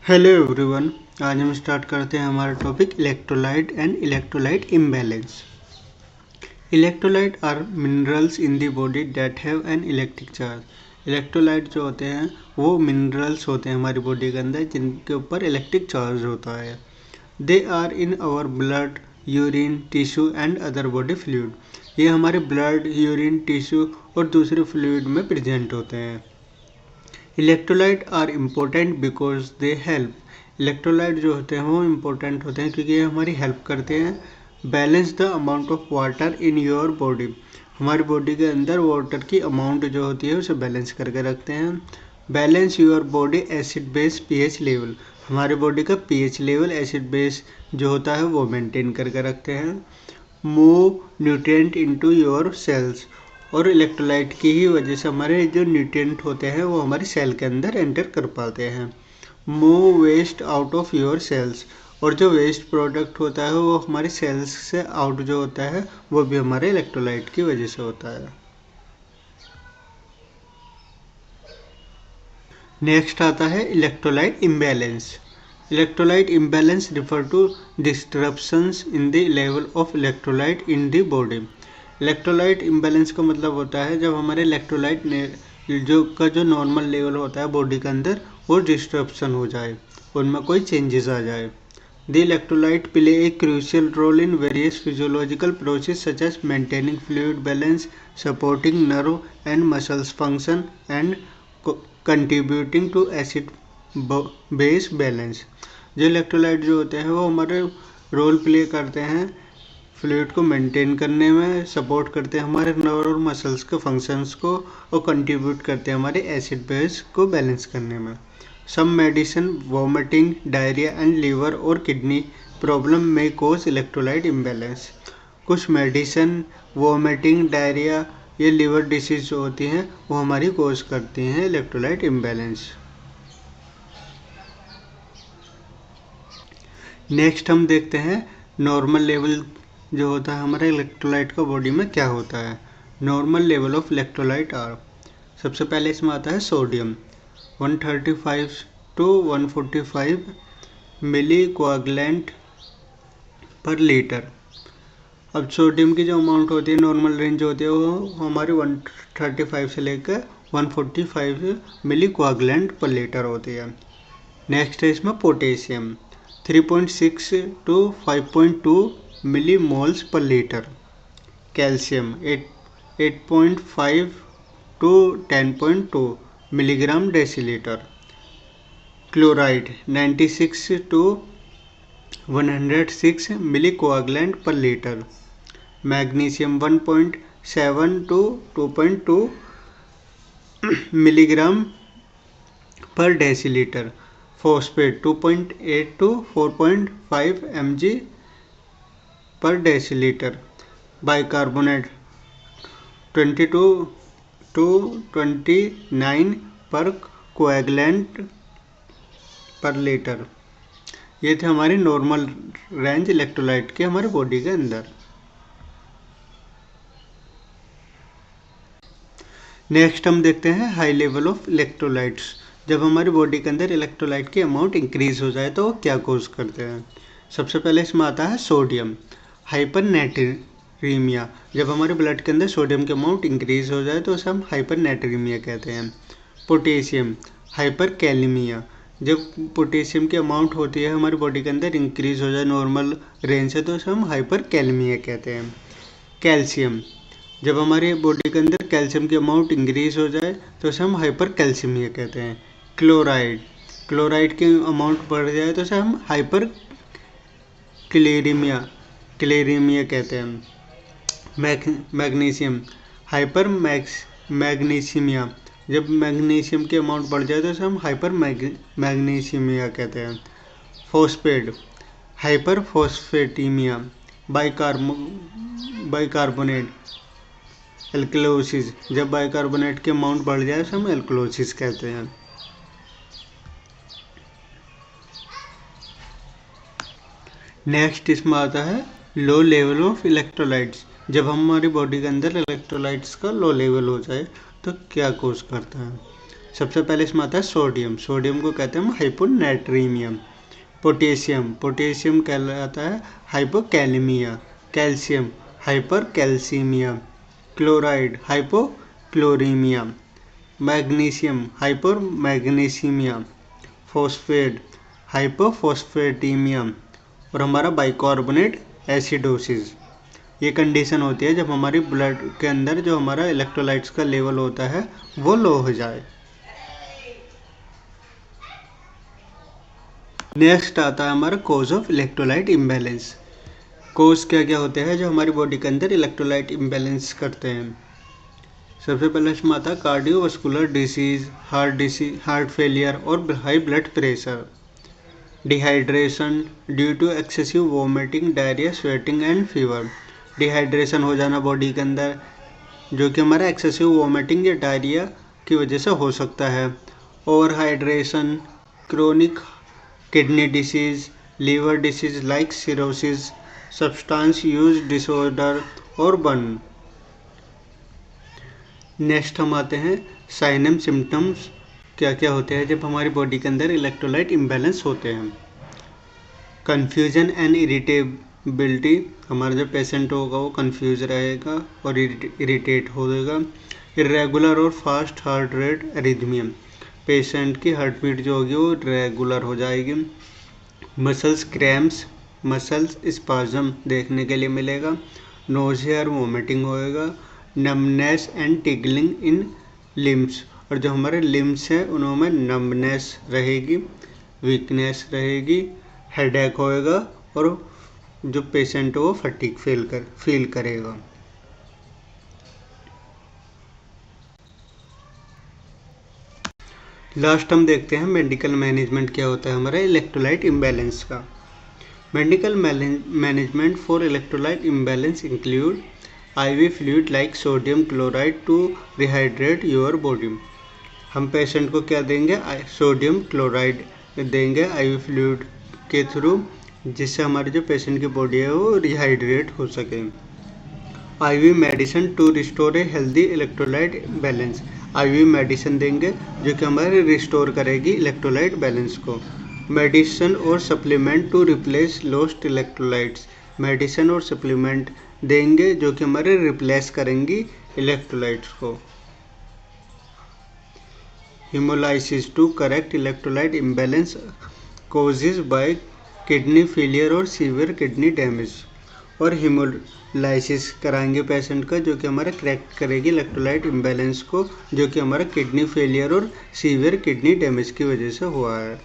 Hello everyone. आज हम start करते हैं हमारा topic electrolyte and electrolyte imbalance. Electrolyte are minerals in the body that have an electric charge. Electrolyte जो होते हैं वो मिनरल्स होते हैं हमारी बॉडी के अंदर जिनके ऊपर इलेक्ट्रिक चार्ज होता है। They are in our blood, urine, tissue and other body fluid. ये हमारे ब्लड, यूरिन, टिश्यू और दूसरे फ्लूइड में प्रेजेंट होते हैं। Electrolyte are important because they help. Electrolyte जो होते हैं वो इम्पोर्टेंट होते हैं क्योंकि ये हमारी हेल्प करते हैं balance the amount of water in your body. हमारी बॉडी के अंदर वाटर की अमाउंट जो होती है उसे बैलेंस करके रखते हैं। Balance your body acid base pH level. हमारे बॉडी का पीएच लेवल एसिड बेस जो होता है वो मेंटेन करके रखते हैं। Move nutrient into your cells. और इलेक्ट्रोलाइट की ही वजह से हमारे जो न्यूट्रिएंट होते हैं वो हमारी सेल के अंदर एंटर कर पाते हैं। Move waste out of your cells. और जो वेस्ट प्रोडक्ट होता है वो हमारी सेल्स से आउट जो होता है वो भी हमारे इलेक्ट्रोलाइट की वजह से होता है। नेक्स्ट आता है electrolyte imbalance. Electrolyte imbalance refer to disruptions in the level of electrolyte in the body. Electrolyte imbalance का मतलब होता है जब हमारे इलेक्ट्रोलाइट जो नॉर्मल लेवल होता है बॉडी के अंदर वो डिस्टरप्शन हो जाए, उनमें कोई चेंजेस आ जाए। The electrolyte play a crucial role in various physiological process such as maintaining fluid balance, supporting nerve and muscles function and contributing to acid base balance. जो इलेक्ट्रोलाइट जो होते हैं वो हमारे रोल प्ले करते हैं फ्लूइड को मेंटेन करने में, सपोर्ट करते हैं हमारे नर्व और मसल्स के फंक्शंस को और कंट्रीब्यूट करते हैं हमारे एसिड बेस को बैलेंस करने में। Some medicine, vomiting, diarrhoea and liver और किडनी प्रॉब्लम में कोज इलेक्ट्रोलाइट इम्बैलेंस। कुछ मेडिसिन, वॉमिटिंग, डायरिया, ये लीवर डिसीज जो होती हैं वो हमारी कोज करती हैं इलेक्ट्रोलाइट इम्बैलेंस। नेक्स्ट हम देखते हैं नॉर्मल लेवल जो होता है हमारे इलेक्ट्रोलाइट का बॉडी में क्या होता है। Normal level of electrolyte are, सबसे पहले इसमें आता है sodium 135 to 145 milli coagulant per litre. अब सोडियम की जो अमाउंट होती है नॉर्मल रेंज होती है वो हमारी 135 से लेकर 145 मिली कोआगुलेंट पर लीटर होती है। नेक्स्ट है इसमें potassium 3.6 to 5.2 milli moles per litre. Calcium 8.5 to 10.2 milligram decilitre. Chloride 96 to 106 milli coagulant per litre. Magnesium 1.7 to 2.2 milligram per decilitre. Phosphate 2.8 to 4.5 mg per decilitre. Bicarbonate 22 to 29 पर coagulant पर litre. ये थे हमारी normal range electrolyte के हमारे body के अंदर। Next हम देखते हैं हाई लेवल ऑफ इलेक्ट्रोलाइट्स। जब हमारी बॉडी के अंदर इलेक्ट्रोलाइट की अमाउंट इंक्रीज हो जाए तो वो क्या कोज करते हैं। सबसे पहले इसमें आता है सोडियम हाइपरनेट्रीमिया। जब हमारे ब्लड के अंदर सोडियम की अमाउंट इंक्रीज हो जाए तो उसे हम हाइपरनेट्रीमिया कहते हैं। Potassium hyperkalaemia. जब पोटेशियम की अमाउंट होती है हमारी बॉडी के अंदर इंक्रीज हो जाए नॉर्मल रेंज से तो उसे हम हाइपरकैलेमिया कहते हैं। कैल्शियम, जब हमारी बॉडी के अंदर कैल्शियम की अमाउंट इंक्रीज हो जाए तो उसे हम हाइपरकैल्सीमिया कहते हैं। क्लोराइड, क्लोराइड की अमाउंट बढ़ जाए तो उसे हम हाइपर क्लेरीमिया कहते हैं। Magnesium hypermagnesemia. जब मैग्नीशियम की अमाउंट बढ़ जाए तो उसे हम हाइपर मैग्नीशिमिया कहते हैं। Phosphate hyperphosphatemia. Bicarbonate alkalosis. जब बाइकार्बोनेट की अमाउंट बढ़ जाए तो हम एल्कलोसिस कहते हैं। नेक्स्ट इसमें आता है लो लेवल ऑफ इलेक्ट्रोलाइट्स। जब हमारी बॉडी के अंदर इलेक्ट्रोलाइट्स का लो लेवल हो जाए तो क्या कोज करता है। सबसे पहले इसमें आता है सोडियम, सोडियम को कहते हैं हम हाइपोनेट्रीमियम। पोटेशियम, पोटेशियम कहलाता है hypokalemia. Calcium hypercalcemia. Chloride hypochloremia. Magnesium hypomagnesemia. Phosphate hypophosphatemia. और हमारा बाइकार्बोनेट एसिडोसिस। ये कंडीशन होती है जब हमारी ब्लड के अंदर जो हमारा इलेक्ट्रोलाइट्स का लेवल होता है वो लो हो जाए। नेक्स्ट आता है हमारा cause of electrolyte imbalance. Cause क्या क्या होते हैं जो हमारी बॉडी के अंदर इलेक्ट्रोलाइट इम्बैलेंस करते हैं। सबसे पहले इसमें आता है कार्डियोवास्कुलर डिसीज, हार्ट फेलियर और high blood pressure. Dehydration due to excessive vomiting, diarrhoea, sweating and fever. Dehydration हो जाना बॉडी के अंदर जो कि हमारा एक्सेसिव वोमिटिंग या डायरिया की वजह से हो सकता है। Over hydration, chronic kidney disease, liver disease like cirrhosis, substance use disorder और बर्न। नेक्स्ट हम आते हैं साइन एंड सिम्टम्स क्या क्या होते हैं जब हमारी बॉडी के अंदर इलेक्ट्रोलाइट इम्बैलेंस होते हैं। कन्फ्यूजन एंड इरिटेबिलिटी, हमारा जो पेशेंट होगा वो कन्फ्यूज रहेगा और इरिटेट होगा। इरेगुलर और fast heart rate arrhythmia, patient की हार्ट बीट जो होगी वो रेगुलर हो जाएगी। मसल्स क्रैम्प्स, मसल्स स्पाज्म देखने के लिए मिलेगा। नोज़िया और वोमिटिंग होएगा। नमनेस एंड टिगलिंग इन लिम्स, और जो हमारे लिम्स हैं उनमें नमनेस रहेगी, वीकनेस रहेगी, हेडेक होएगा और जो पेशेंट हो वो फटीग फील करेगा। लास्ट हम देखते हैं मेडिकल मैनेजमेंट क्या होता है हमारा इलेक्ट्रोलाइट इम्बैलेंस का। Medical management for electrolyte imbalance include IV fluid like sodium chloride to rehydrate your body. हम पेशेंट को क्या देंगे, सोडियम क्लोराइड देंगे IV फ्लूइड के थ्रू, जिससे हमारे जो पेशेंट की बॉडी है वो रिहाइड्रेट हो सके। IV medicine to restore a healthy electrolyte balance, IV medicine देंगे जो कि हमारे रिस्टोर करेगी इलेक्ट्रोलाइट बैलेंस को। मेडिसिन और supplement to replace lost electrolytes, medicine और सप्लीमेंट देंगे जो कि हमारे रिप्लेस करेंगी इलेक्ट्रोलाइट्स को। Haemolysis to correct electrolyte imbalance causes by kidney failure और सीवियर किडनी डैमेज, और हेमोलाइसिस कराएंगे पेशेंट का जो कि हमारा करेक्ट करेगी इलेक्ट्रोलाइट इम्बैलेंस को, जो कि हमारा किडनी फेलियर और सीवियर किडनी डैमेज की वजह से हुआ है।